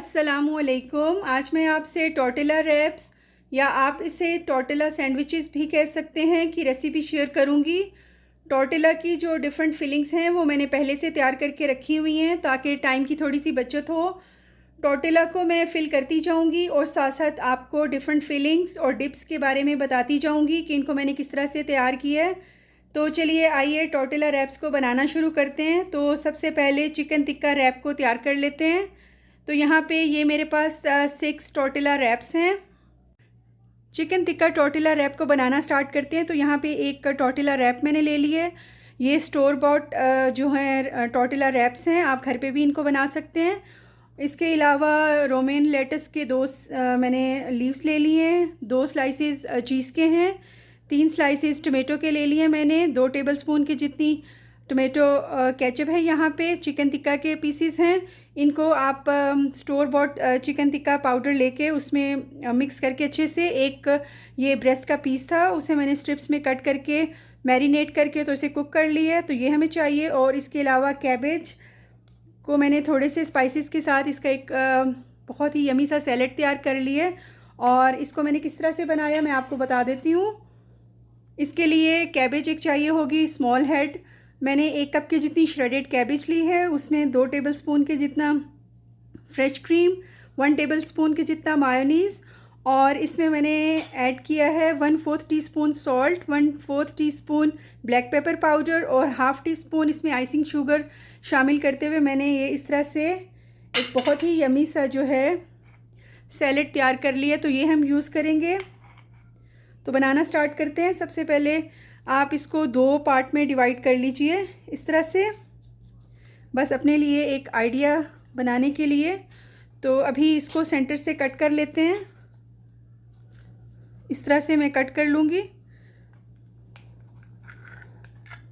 अस्सलामुअलैकुम। आज मैं आपसे टॉर्टिला रैप्स या आप इसे टॉर्टिला सैंडविचेस भी कह सकते हैं कि रेसिपी शेयर करूंगी। टॉर्टिला की जो डिफरेंट फिलिंग्स हैं वो मैंने पहले से तैयार करके रखी हुई हैं ताकि टाइम की थोड़ी सी बचत हो। टॉर्टिला को मैं फ़िल करती जाऊंगी और साथ साथ आपको डिफरेंट फिलिंग्स और डिप्स के बारे में बताती जाऊंगी कि इनको मैंने किस तरह से तैयार किया है। तो चलिए आइए टॉर्टिला रैप्स को बनाना शुरू करते हैं। तो सबसे पहले चिकन टिक्का रैप को तैयार कर लेते हैं। तो यहाँ पे ये मेरे पास 6 टॉर्टिला रैप्स हैं। चिकन टिक्का टॉर्टिला रैप को बनाना स्टार्ट करते हैं। तो यहाँ पे एक टॉर्टिला रैप मैंने ले लिया है। ये स्टोर बॉट जो है टॉर्टिला रैप्स हैं, आप घर पे भी इनको बना सकते हैं। इसके अलावा रोमेन लेटस के मैंने लीव्स ले लिए हैं। 2 स्लाइसेस चीज़ के हैं। 3 स्लाइसेस टमेटो के ले लिए मैंने। 2 टेबलस्पून की जितनी टमेटो केचप है। यहाँ पे चिकन टिक्का के पीसीस हैं। इनको आप store bot chicken tikka powder लेके उसमें मिक्स करके अच्छे से, एक ये ब्रेस्ट का पीस था उसे मैंने स्ट्रिप्स में कट करके मैरिनेट करके तो इसे कुक कर लिया है। तो ये हमें चाहिए। और इसके अलावा कैबेज को मैंने थोड़े से स्पाइसेस के साथ इसका एक बहुत ही यमी सा सैलेड तैयार कर लिया है। और इसको मैंने किस तरह से बनाया मैं आपको बता देती हूँ। इसके लिए कैबेज एक चाहिए होगी स्मॉल हेड। मैंने 1 कप की जितनी श्रेडेड कैबेज ली है, उसमें 2 टेबलस्पून के जितना फ्रेश क्रीम, 1 टेबलस्पून के जितना मायोनीज़, और इसमें मैंने ऐड किया है 1/4 teaspoon salt, 1/4 teaspoon black pepper powder और हाफ़ टी स्पून इसमें आइसिंग शुगर शामिल करते हुए मैंने ये इस तरह से एक बहुत ही यमी सा जो है सैलेड तैयार कर लिया। तो ये हम यूज़ करेंगे। तो बनाना स्टार्ट करते हैं। सबसे पहले आप इसको 2 पार्ट में डिवाइड कर लीजिए इस तरह से, बस अपने लिए एक आइडिया बनाने के लिए। तो अभी इसको सेंटर से कट कर लेते हैं। इस तरह से मैं कट कर लूँगी।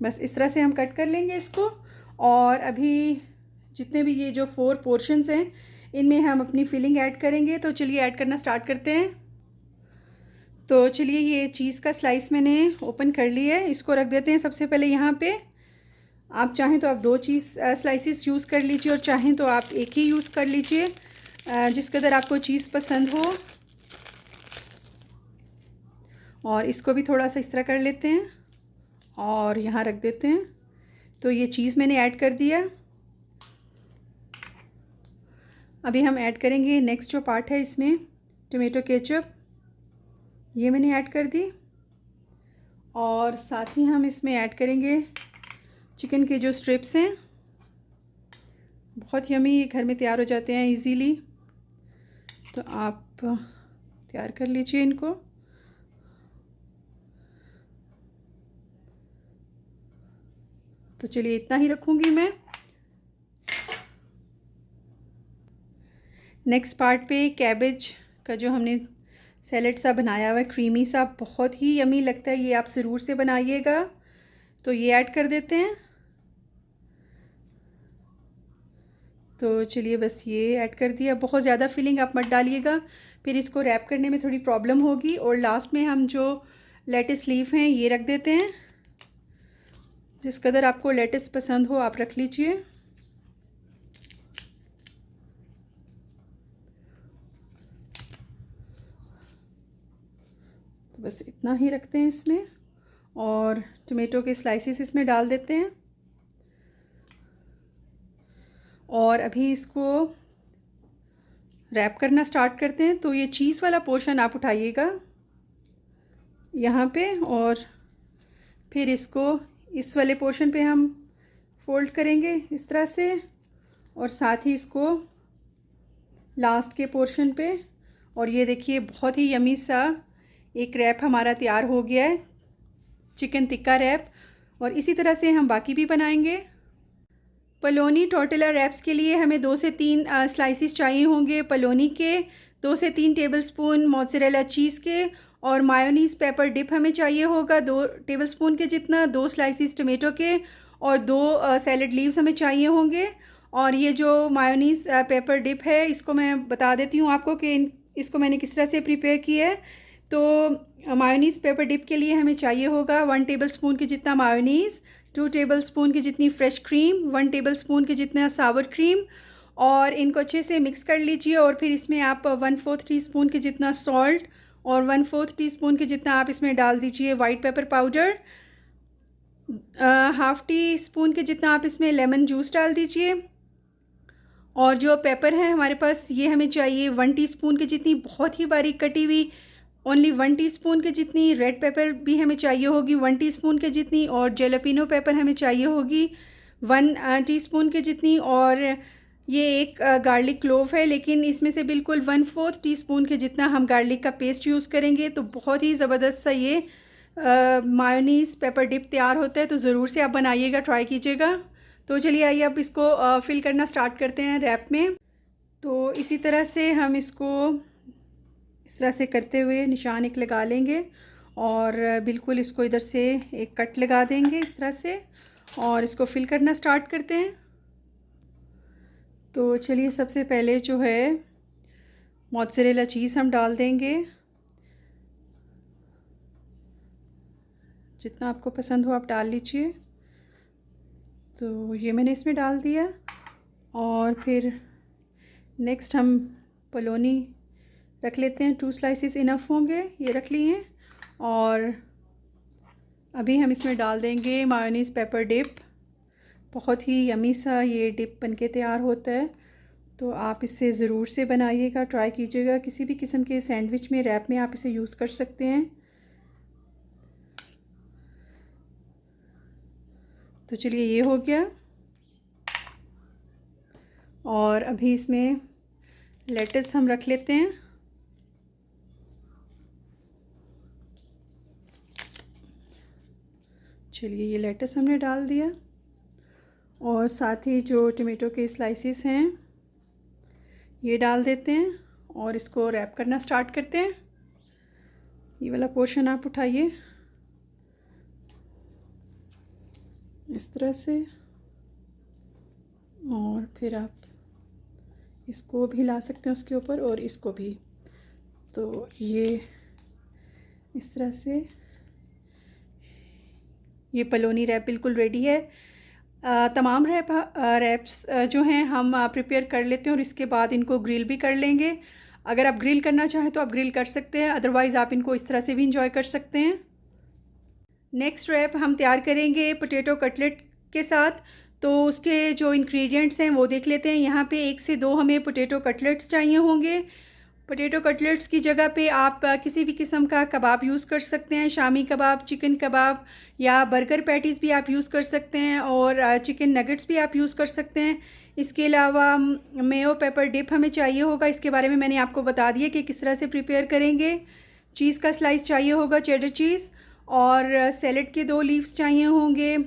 बस इस तरह से हम कट कर लेंगे इसको। और अभी जितने भी ये जो 4 पोर्शंस हैं इनमें हम अपनी फिलिंग ऐड करेंगे। तो चलिए ऐड करना स्टार्ट करते हैं। तो चलिए ये चीज़ का स्लाइस मैंने ओपन कर लिया है, इसको रख देते हैं सबसे पहले यहाँ पे। आप चाहें तो आप 2 स्लाइसेस यूज़ कर लीजिए और चाहें तो आप एक ही यूज़ कर लीजिए, जिस कदर आपको चीज़ पसंद हो। और इसको भी थोड़ा सा इस तरह कर लेते हैं और यहाँ रख देते हैं। तो ये चीज़ मैंने ऐड कर दिया। अभी हम ऐड करेंगे नेक्स्ट जो पार्ट है, इसमें टमेटो केचप, ये मैंने ऐड कर दी। और साथ ही हम इसमें ऐड करेंगे चिकन के जो स्ट्रिप्स हैं। बहुत यमी घर में तैयार हो जाते हैं इजीली, तो आप तैयार कर लीजिए इनको। तो चलिए इतना ही रखूँगी मैं। नेक्स्ट पार्ट पे कैबेज का जो हमने सैलेड सा बनाया हुआ है, क्रीमी सा, बहुत ही यमी लगता है। ये आप ज़रूर से बनाइएगा। तो ये ऐड कर देते हैं। तो चलिए बस ये ऐड कर दिया। बहुत ज़्यादा फिलिंग आप मत डालिएगा, फिर इसको रैप करने में थोड़ी प्रॉब्लम होगी। और लास्ट में हम जो लेट्स लीफ हैं ये रख देते हैं। जिस कदर आपको लेट्स पसंद हो आप रख लीजिए। तो बस इतना ही रखते हैं इसमें। और टमेटो के स्लाइसेस इसमें डाल देते हैं। और अभी इसको रैप करना स्टार्ट करते हैं। तो ये चीज़ वाला पोर्शन आप उठाइएगा यहाँ पे, और फिर इसको इस वाले पोर्शन पे हम फोल्ड करेंगे इस तरह से, और साथ ही इसको लास्ट के पोर्शन पे। और ये देखिए बहुत ही यमी सा एक रैप हमारा तैयार हो गया है, चिकन टिक्का रैप। और इसी तरह से हम बाकी भी बनाएंगे। पलोनी टॉर्टिला रैप्स के लिए हमें 2 से 3 स्लाइसेस चाहिए होंगे पलोनी के, 2 से 3 टेबलस्पून मोज़रेला चीज़ के, और मायोनीज़ पेपर डिप हमें चाहिए होगा 2 टेबलस्पून के जितना, 2 स्लाइसेस टमेटो के, और 2 सैलड लीव्स हमें चाहिए होंगे। और ये जो मायोनीज़ पेपर डिप है इसको मैं बता देती हूँ आपको कि इसको मैंने किस तरह से प्रिपेयर किया है। तो मायोनीज़ पेपर डिप के लिए हमें चाहिए होगा 1 टेबलस्पून के जितना मायोनीज़, 2 टेबलस्पून की जितनी फ्रेश क्रीम, 1 टेबलस्पून के जितना सावर क्रीम, और इनको अच्छे से मिक्स कर लीजिए। और फिर इसमें आप 1/4 टीस्पून के जितना सॉल्ट और 1/4 टीस्पून के जितना आप इसमें डाल दीजिए white pepper powder. Half tea spoon के जितना आप इसमें लेमन जूस डाल दीजिए। और जो पेपर है हमारे पास ये हमें चाहिए 1 टीस्पून की जितनी, बहुत ही बारीक कटी हुई। ओनली 1 टीस्पून के जितनी रेड पेपर भी हमें चाहिए होगी 1 टीस्पून के जितनी। और जैलापिनो पेपर हमें चाहिए होगी 1 टीस्पून के जितनी। और ये एक गार्लिक क्लोव है, लेकिन इसमें से बिल्कुल 1/4 टीस्पून के जितना हम गार्लिक का पेस्ट यूज़ करेंगे। तो बहुत ही ज़बरदस्त सा ये मायोनीज़ पेपर डिप तैयार होता है। तो ज़रूर से आप बनाइएगा, ट्राई कीजिएगा। तो चलिए आइए अब इसको फिल करना स्टार्ट करते हैं रैप में। तो इसी तरह से हम इसको इस तरह से करते हुए निशान एक लगा लेंगे और बिल्कुल इसको इधर से एक कट लगा देंगे इस तरह से, और इसको फिल करना स्टार्ट करते हैं। तो चलिए सबसे पहले जो है मोज़रेला चीज़ हम डाल देंगे, जितना आपको पसंद हो आप डाल लीजिए। तो ये मैंने इसमें डाल दिया। और फिर नेक्स्ट हम पोलोनी रख लेते हैं, 2 स्लाइसेस इनफ होंगे, ये रख लिए। और अभी हम इसमें डाल देंगे मायोनीज़ पेपर डिप। बहुत ही यमी सा ये डिप बनके तैयार होता है। तो आप इससे ज़रूर से बनाइएगा, ट्राई कीजिएगा। किसी भी किस्म के सैंडविच में, रैप में आप इसे यूज़ कर सकते हैं। तो चलिए ये हो गया। और अभी इसमें लेटस हम रख लेते हैं। चलिए ये लेटस हमने डाल दिया, और साथ ही जो टमाटो के स्लाइसेस हैं ये डाल देते हैं और इसको रैप करना स्टार्ट करते हैं। ये वाला पोर्शन आप उठाइए इस तरह से, और फिर आप इसको भी ला सकते हैं उसके ऊपर, और इसको भी। तो ये इस तरह से ये पलोनी रैप बिल्कुल रेडी है। तमाम रैप्स जो हैं हम प्रिपेयर कर लेते हैं और इसके बाद इनको ग्रिल भी कर लेंगे। अगर आप ग्रिल करना चाहें तो आप ग्रिल कर सकते हैं, अदरवाइज़ आप इनको इस तरह से भी इंजॉय कर सकते हैं। नेक्स्ट रैप हम तैयार करेंगे पोटैटो कटलेट के साथ। तो उसके जो इंग्रेडिएंट्स हैं वो देख लेते हैं। यहाँ पे 1 से 2 हमें पोटैटो कटलेट्स चाहिए होंगे। पोटैटो कटलेट्स की जगह पे आप किसी भी किस्म का कबाब यूज़ कर सकते हैं, शामी कबाब, चिकन कबाब, या बर्गर पैटीज़ भी आप यूज़ कर सकते हैं, और चिकन नगेट्स भी आप यूज़ कर सकते हैं। इसके अलावा मेयो पेपर डिप हमें चाहिए होगा, इसके बारे में मैंने आपको बता दिया कि किस तरह से प्रिपेयर करेंगे। चीज़ का स्लाइस चाहिए होगा, चेडर चीज़, और सैलेड के 2 लीव्स चाहिए होंगे,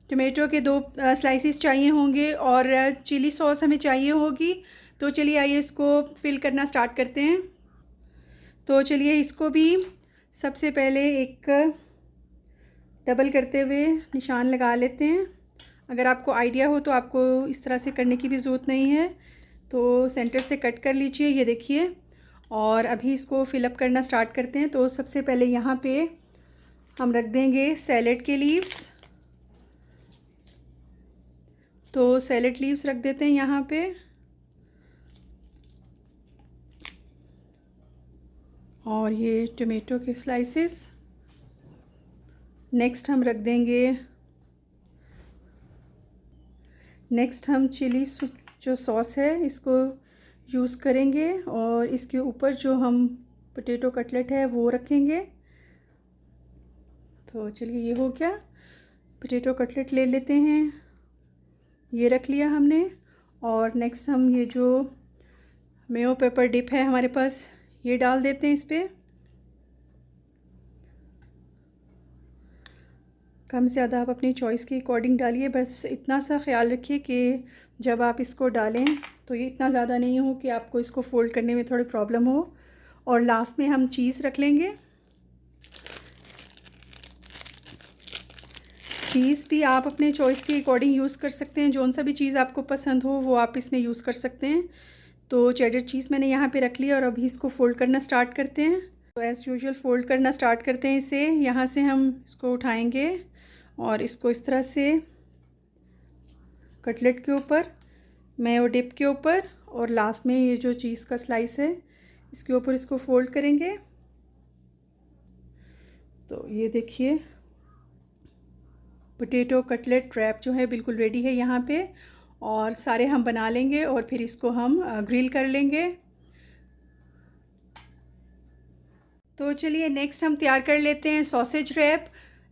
टमाटो के 2 स्लाइसेस चाहिए होंगे, और चिली सॉस हमें चाहिए होगी। तो चलिए आइए इसको फिल करना स्टार्ट करते हैं। तो चलिए इसको भी सबसे पहले एक डबल करते हुए निशान लगा लेते हैं। अगर आपको आइडिया हो तो आपको इस तरह से करने की भी ज़रूरत नहीं है। तो सेंटर से कट कर लीजिए, ये देखिए। और अभी इसको फिलअप करना स्टार्ट करते हैं। तो सबसे पहले यहाँ पे हम रख देंगे सैलेड के लीव्स। तो सैलेड लीव्स रख देते हैं यहाँ पे, और ये टमाटो के स्लाइसेस। नेक्स्ट हम रख देंगे, नेक्स्ट हम चिली जो सॉस है इसको यूज़ करेंगे, और इसके ऊपर जो हम पोटैटो कटलेट है वो रखेंगे। तो चलिए ये हो गया। पोटैटो कटलेट ले लेते हैं, ये रख लिया हमने। और नेक्स्ट हम ये जो मेयो पेपर डिप है हमारे पास, ये डाल देते हैं इस पर। कम ज़्यादा आप अपनी चॉइस के अकॉर्डिंग डालिए, बस इतना सा ख्याल रखिए कि जब आप इसको डालें तो ये इतना ज़्यादा नहीं हो कि आपको इसको फ़ोल्ड करने में थोड़ी प्रॉब्लम हो। और लास्ट में हम चीज़ रख लेंगे। चीज़ भी आप अपने चॉइस के अकॉर्डिंग यूज़ कर सकते हैं, जौन सा भी चीज़ आपको पसंद हो वो आप इसमें यूज़ कर सकते हैं। तो चेडर चीज़ मैंने यहाँ पे रख लिया, और अभी इसको फ़ोल्ड करना स्टार्ट करते हैं। तो एज़ यूजुअल फ़ोल्ड करना स्टार्ट करते हैं इसे। यहाँ से हम इसको उठाएंगे और इसको इस तरह से कटलेट के ऊपर मेयो डिप के ऊपर, और लास्ट में ये जो चीज़ का स्लाइस है इसके ऊपर इसको फोल्ड करेंगे। तो ये देखिए पोटैटो कटलेट रैप जो है बिल्कुल रेडी है यहाँ पे, और सारे हम बना लेंगे और फिर इसको हम ग्रिल कर लेंगे। तो चलिए नेक्स्ट हम तैयार कर लेते हैं सॉसेज रैप।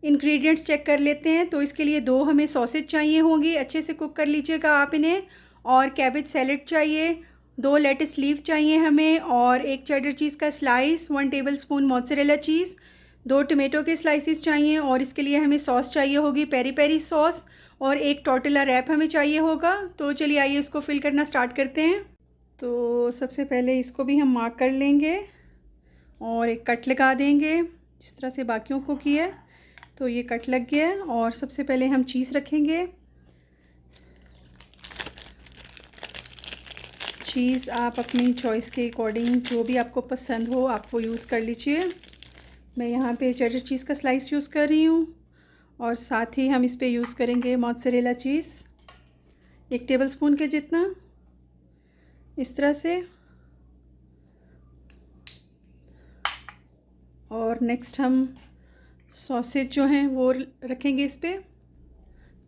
इंग्रेडिएंट्स चेक कर लेते हैं। तो इसके लिए 2 हमें सॉसेज चाहिए होंगी, अच्छे से कुक कर लीजिएगा आप इन्हें, और कैबेज सैलेड चाहिए, 2 लेट्स लीव चाहिए हमें, और 1 चेडर चीज़ का slice, 1 tablespoon mozzarella cheese, 2 tomato के स्लाइसिस चाहिए, और इसके लिए हमें सॉस चाहिए होगी पेरी पेरी सॉस, और 1 टॉर्टिला रैप हमें चाहिए होगा। तो चलिए आइए इसको फिल करना स्टार्ट करते हैं। तो सबसे पहले इसको भी हम मार्क कर लेंगे और एक कट लगा देंगे जिस तरह से बाकियों को किया। तो ये कट लग गया है, और सबसे पहले हम चीज़ रखेंगे। चीज़ आप अपनी चॉइस के अकॉर्डिंग जो भी आपको पसंद हो आप वो यूज़ कर लीजिए। मैं यहाँ पे चेडर चीज़ का स्लाइस यूज़ कर रही हूँ, और साथ ही हम इस पे यूज़ करेंगे मोज़रेला चीज़ 1 टेबलस्पून के जितना, इस तरह से। और नेक्स्ट हम सॉसेज जो हैं वो रखेंगे इस पे।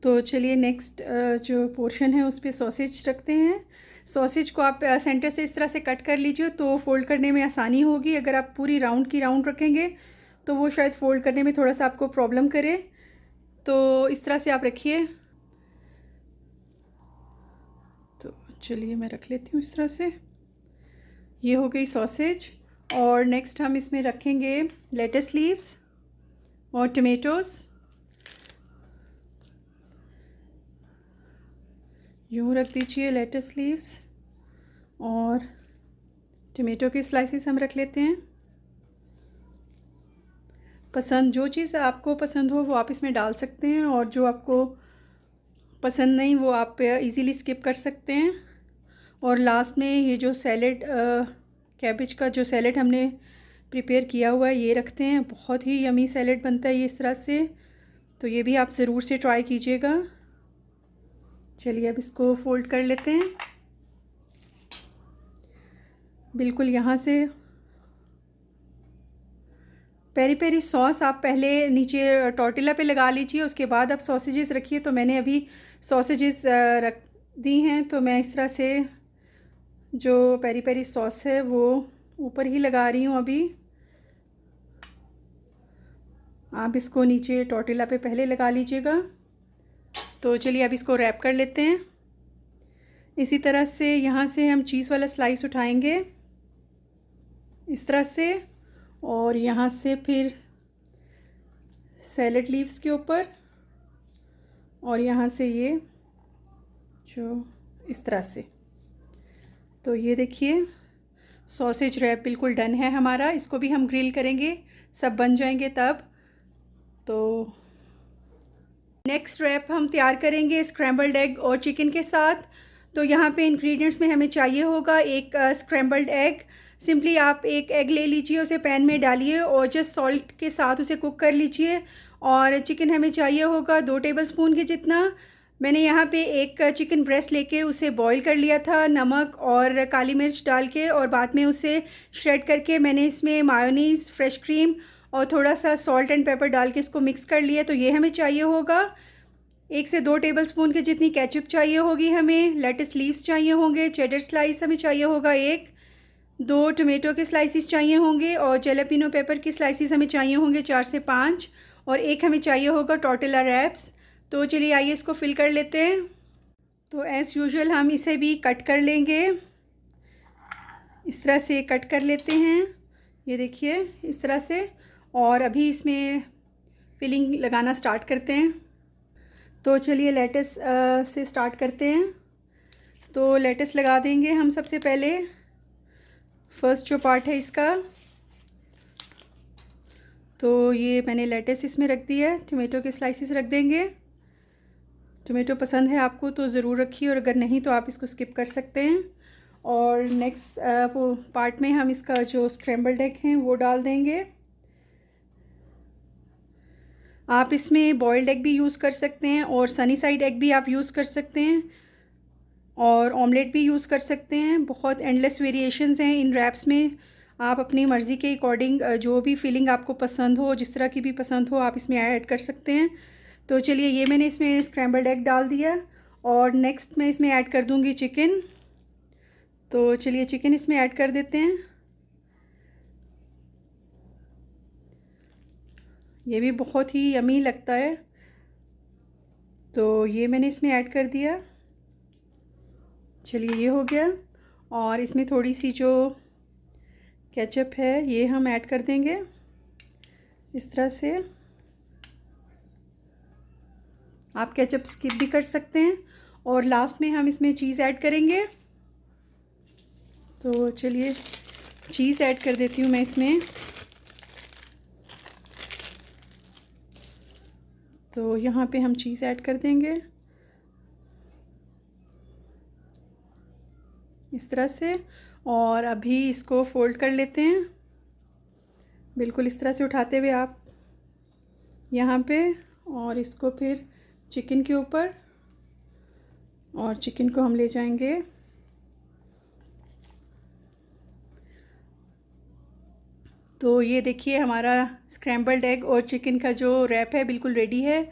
तो चलिए नेक्स्ट जो पोर्शन है उस पे सॉसेज रखते हैं। सॉसेज को आप सेंटर से इस तरह से कट कर लीजिए तो फ़ोल्ड करने में आसानी होगी। अगर आप पूरी राउंड की राउंड रखेंगे तो वो शायद फ़ोल्ड करने में थोड़ा सा आपको प्रॉब्लम करे। तो इस तरह से आप रखिए। तो चलिए मैं रख लेती हूँ इस तरह से। ये हो गई सॉसेज, और नेक्स्ट हम इसमें रखेंगे लेट्स लीव्स और टमेटोज़। यूँ रख दीजिए लेट्स लीव्स, और टमेटो के स्लाइसेस हम रख लेते हैं। पसंद जो चीज़ आपको पसंद हो वो आप इसमें डाल सकते हैं, और जो आपको पसंद नहीं वो आप इजीली स्किप कर सकते हैं। और लास्ट में ये जो सैलेड कैबेज का जो सैलेड हमने प्रिपेयर किया हुआ है ये रखते हैं। बहुत ही यमी सैलेड बनता है ये इस तरह से। तो ये भी आप ज़रूर से ट्राई कीजिएगा। चलिए अब इसको फोल्ड कर लेते हैं। बिल्कुल यहाँ से पेरी पेरी सॉस आप पहले नीचे टॉर्टिला पे लगा लीजिए, उसके बाद आप सॉसेजेस रखिए। तो मैंने अभी सॉसेजेस रख दी हैं, तो मैं इस तरह से जो पेरी पेरी सॉस है वो ऊपर ही लगा रही हूँ अभी। आप इसको नीचे टॉर्टिला पे पहले लगा लीजिएगा। तो चलिए अब इसको रैप कर लेते हैं। इसी तरह से यहाँ से हम चीज़ वाला स्लाइस उठाएंगे इस तरह से, और यहाँ से फिर सैलेड लीव्स के ऊपर, और यहाँ से ये जो इस तरह से। तो ये देखिए सॉसेज रैप बिल्कुल डन है हमारा। इसको भी हम ग्रिल करेंगे, सब बन जाएंगे तब। तो नेक्स्ट रैप हम तैयार करेंगे स्क्रैम्बल्ड एग और चिकन के साथ। तो यहाँ पे इंग्रेडिएंट्स में हमें चाहिए होगा 1 स्क्रैम्बल्ड एग। सिंपली आप 1 एग ले लीजिए, उसे पैन में डालिए और जस्ट सॉल्ट के साथ उसे कुक कर लीजिए। और चिकन हमें चाहिए होगा 2 टेबलस्पून के जितना। मैंने यहाँ पे 1 चिकन ब्रेस्ट लेके उसे बॉईल कर लिया था नमक और काली मिर्च डाल के, और बाद में उसे श्रेड करके मैंने इसमें मायोनीज़, फ्रेश क्रीम और थोड़ा सा सॉल्ट एंड पेपर डाल के इसको मिक्स कर लिया। तो ये हमें चाहिए होगा। 1 से 2 टेबलस्पून की जितनी केचप चाहिए होगी हमें। लेट्स लीव्स चाहिए होंगे। चेडर स्लाइस हमें चाहिए होगा 1, 2 टमाटो के स्लाइसिस चाहिए होंगे, और जैलापिनो पेपर के स्लाइसिस हमें चाहिए होंगे 4 से 5, और 1 हमें चाहिए होगा टॉर्टिला रैप्स। तो चलिए आइए इसको फिल कर लेते हैं। तो एज़ यूजुअल हम इसे भी कट कर लेंगे, इस तरह से कट कर लेते हैं। ये देखिए इस तरह से। और अभी इसमें फिलिंग लगाना स्टार्ट करते हैं। तो चलिए लेट्स से स्टार्ट करते हैं। तो लेट्स लगा देंगे हम सबसे पहले। फर्स्ट जो पार्ट है इसका, तो ये मैंने लेट्स इसमें रख दिया है। टमाटो के स्लाइसेस रख देंगे। टमाटो पसंद है आपको तो ज़रूर रखिए, और अगर नहीं तो आप इसको स्किप कर सकते हैं। और नेक्स्ट वो पार्ट में हम इसका जो स्क्रैम्बल्ड एग हैं वो डाल देंगे। आप इसमें बॉइल्ड एग भी यूज़ कर सकते हैं, और सनी साइड एग भी आप यूज़ कर सकते हैं। और ऑमलेट भी यूज़ कर सकते हैं। बहुत एंडलेस वेरिएशंस हैं इन रैप्स में। आप अपनी मर्ज़ी के अकॉर्डिंग जो भी फीलिंग आपको पसंद हो, जिस तरह की भी पसंद हो, आप इसमें ऐड कर सकते हैं। तो चलिए, ये मैंने इसमें स्क्रैम्बल्ड एग डाल दिया और नेक्स्ट मैं इसमें ऐड कर दूँगी चिकन। तो चलिए, चिकन इसमें ऐड कर देते हैं। ये भी बहुत ही यमी लगता है। तो ये मैंने इसमें ऐड कर दिया। चलिए, ये हो गया। और इसमें थोड़ी सी जो केचप है ये हम ऐड कर देंगे इस तरह से। आप केचप स्किप भी कर सकते हैं। और लास्ट में हम इसमें चीज़ ऐड करेंगे। तो चलिए, चीज़ ऐड कर देती हूँ मैं इसमें। तो यहाँ पे हम चीज़ ऐड कर देंगे इस तरह से। और अभी इसको फोल्ड कर लेते हैं, बिल्कुल इस तरह से उठाते हुए आप यहाँ पे। और इसको फिर चिकन के ऊपर, और चिकन को हम ले जाएंगे। तो ये देखिए, हमारा स्क्रैम्बल्ड एग और चिकन का जो रैप है बिल्कुल रेडी है।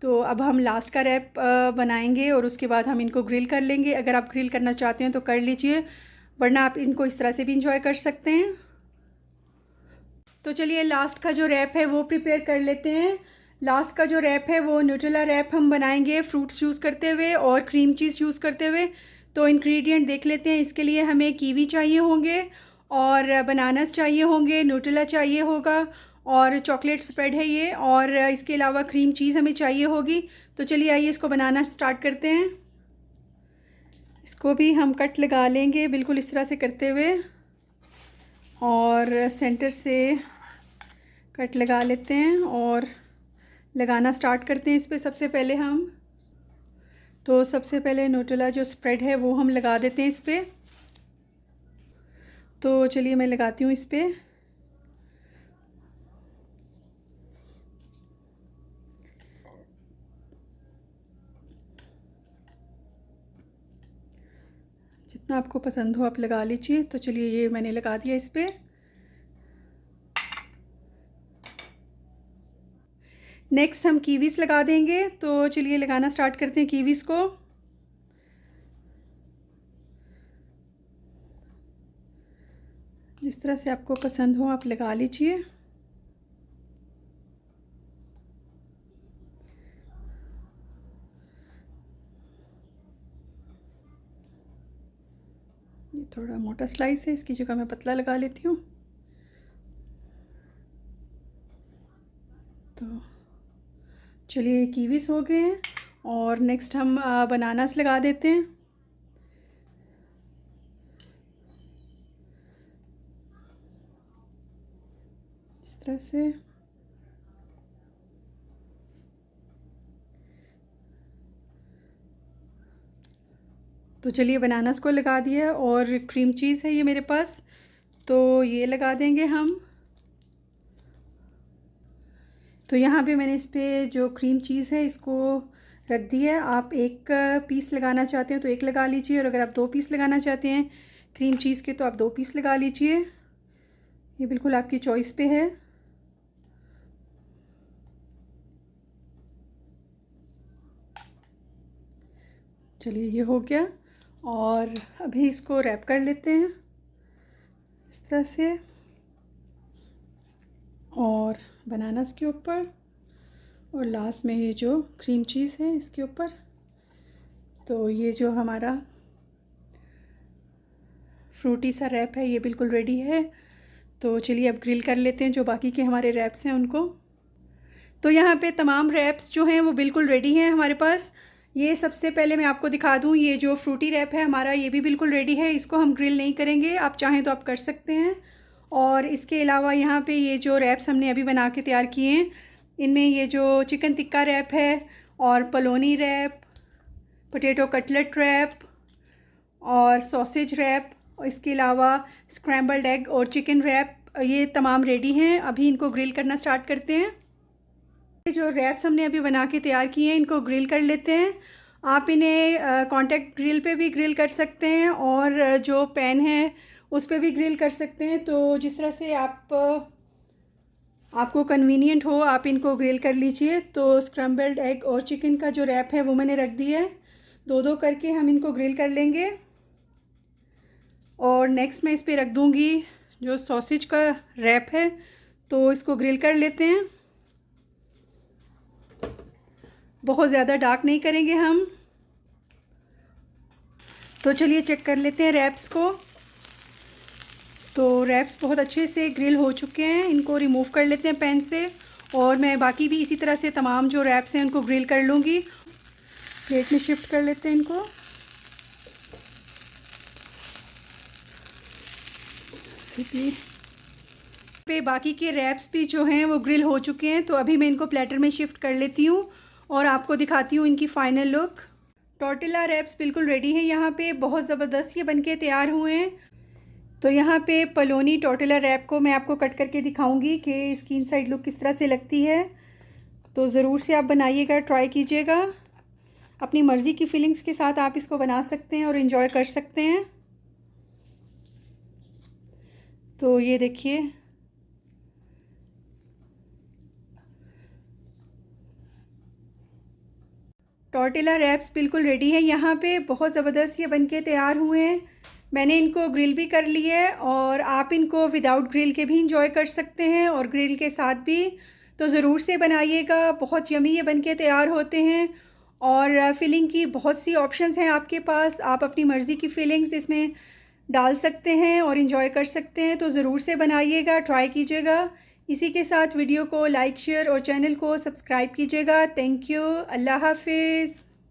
तो अब हम लास्ट का रैप बनाएंगे और उसके बाद हम इनको ग्रिल कर लेंगे। अगर आप ग्रिल करना चाहते हैं तो कर लीजिए, वरना आप इनको इस तरह से भी इंजॉय कर सकते हैं। तो चलिए, लास्ट का जो रैप है वो प्रिपेयर कर लेते हैं। लास्ट का जो रैप है वो न्यूट्रेला रैप हम बनाएंगे फ्रूट्स यूज़ करते हुए और क्रीम चीज़ यूज़ करते हुए। तो इंग्रेडिएंट देख लेते हैं। इसके लिए हमें कीवी चाहिए होंगे और बनानास चाहिए होंगे, न्यूट्रेला चाहिए होगा और चॉकलेट स्प्रेड है ये, और इसके अलावा क्रीम चीज़ हमें चाहिए होगी। तो चलिए, आइए इसको बनाना स्टार्ट करते हैं। इसको भी हम कट लगा लेंगे बिल्कुल इस तरह से करते हुए, और सेंटर से कट लगा लेते हैं और लगाना स्टार्ट करते हैं इस पर। सबसे पहले हम, तो सबसे पहले न्यूट्रेला जो स्प्रेड है वो हम लगा देते हैं इस पर। तो चलिए, मैं लगाती हूँ इस पर। जितना आपको पसंद हो आप लगा लीजिए। तो चलिए, ये मैंने लगा दिया इस पर। नेक्स्ट हम कीवीस लगा देंगे। तो चलिए, लगाना स्टार्ट करते हैं कीवीस को। जिस तरह से आपको पसंद हो आप लगा लीजिए। ये थोड़ा मोटा स्लाइस है, इसकी जगह मैं पतला लगा लेती हूँ। तो चलिए, कीवीस हो गए हैं और नेक्स्ट हम बनानास लगा देते हैं इस तरह से। तो चलिए, बनानास को लगा दिया और क्रीम चीज़ है ये मेरे पास, तो ये लगा देंगे हम। तो यहाँ पे मैंने इस पर जो क्रीम चीज़ है इसको रख दिया है। आप एक पीस लगाना चाहते हैं तो एक लगा लीजिए, और अगर आप 2 पीस लगाना चाहते हैं क्रीम चीज़ के तो आप 2 पीस लगा लीजिए। ये बिल्कुल आपकी चॉइस पे है। चलिए, ये हो गया और अभी इसको रैप कर लेते हैं इस तरह से, और बनानास के ऊपर, और लास्ट में ये जो क्रीम चीज़ है इसके ऊपर। तो ये जो हमारा फ्रूटी सा रैप है ये बिल्कुल रेडी है। तो चलिए, अब ग्रिल कर लेते हैं जो बाकी के हमारे रैप्स हैं उनको। तो यहाँ पे तमाम रैप्स जो हैं वो बिल्कुल रेडी हैं हमारे पास। ये सबसे पहले मैं आपको दिखा दूँ, ये जो फ्रूटी रैप है हमारा ये भी बिल्कुल रेडी है। इसको हम ग्रिल नहीं करेंगे, आप चाहें तो आप कर सकते हैं। और इसके अलावा यहाँ पे ये जो रैप्स हमने अभी बना के तैयार किए हैं, इनमें ये जो चिकन टिक्का रैप है और पलोनी रैप, पोटैटो कटलेट रैप और सॉसेज रैप, और इसके अलावा स्क्रैम्बल्ड एग और चिकन रैप, ये तमाम रेडी हैं। अभी इनको ग्रिल करना स्टार्ट करते हैं। जो रैप्स हमने अभी बना के तैयार किए हैं इनको ग्रिल कर लेते हैं। आप इन्हें कॉन्टैक्ट ग्रिल पे भी ग्रिल कर सकते हैं और जो पैन है उस पे भी ग्रिल कर सकते हैं। तो जिस तरह से आपको कन्वीनियंट हो आप इनको ग्रिल कर लीजिए। तो स्क्रम्बल्ड एग और चिकन का जो रैप है वो मैंने रख दिया है, दो दो करके हम इनको ग्रिल कर लेंगे। और नेक्स्ट मैं इस पर रख दूँगी जो सॉसेज का रैप है, तो इसको ग्रिल कर लेते हैं। बहुत ज़्यादा डार्क नहीं करेंगे हम। तो चलिए चेक कर लेते हैं रैप्स को। तो रैप्स बहुत अच्छे से ग्रिल हो चुके हैं, इनको रिमूव कर लेते हैं पैन से। और मैं बाकी भी इसी तरह से तमाम जो रैप्स हैं उनको ग्रिल कर लूँगी। प्लेट में शिफ्ट कर लेते हैं इनको। पे बाकी के रैप्स भी जो हैं वो ग्रिल हो चुके हैं, तो अभी मैं इनको प्लेटर में शिफ्ट कर लेती हूँ और आपको दिखाती हूँ इनकी फ़ाइनल लुक। टॉर्टिला रैप्स बिल्कुल रेडी हैं, यहाँ पे बहुत ज़बरदस्त ये बनके तैयार हुए हैं। तो यहाँ पे पलोनी टॉर्टिला रैप को मैं आपको कट करके दिखाऊंगी कि इसकी इनसाइड लुक किस तरह से लगती है। तो ज़रूर से आप बनाइएगा, ट्राई कीजिएगा। अपनी मर्ज़ी की फीलिंग्स के साथ आप इसको बना सकते हैं और इन्जॉय कर सकते हैं। तो ये देखिए, टॉर्टिला रैप्स बिल्कुल रेडी है, यहाँ पे बहुत ज़बरदस्त ये बनके तैयार हुए हैं। मैंने इनको ग्रिल भी कर लिया है और आप इनको विदाउट ग्रिल के भी इंजॉय कर सकते हैं और ग्रिल के साथ भी। तो ज़रूर से बनाइएगा, बहुत यमी ये बनके तैयार होते हैं। और फिलिंग की बहुत सी ऑप्शंस हैं आपके पास, आप अपनी मर्ज़ी की फिलिंग्स इसमें डाल सकते हैं और इन्जॉय कर सकते हैं। तो ज़रूर से बनाइएगा, ट्राई कीजिएगा। इसी के साथ वीडियो को लाइक शेयर और चैनल को सब्सक्राइब कीजिएगा। Thank you. अल्लाह हाफिज़।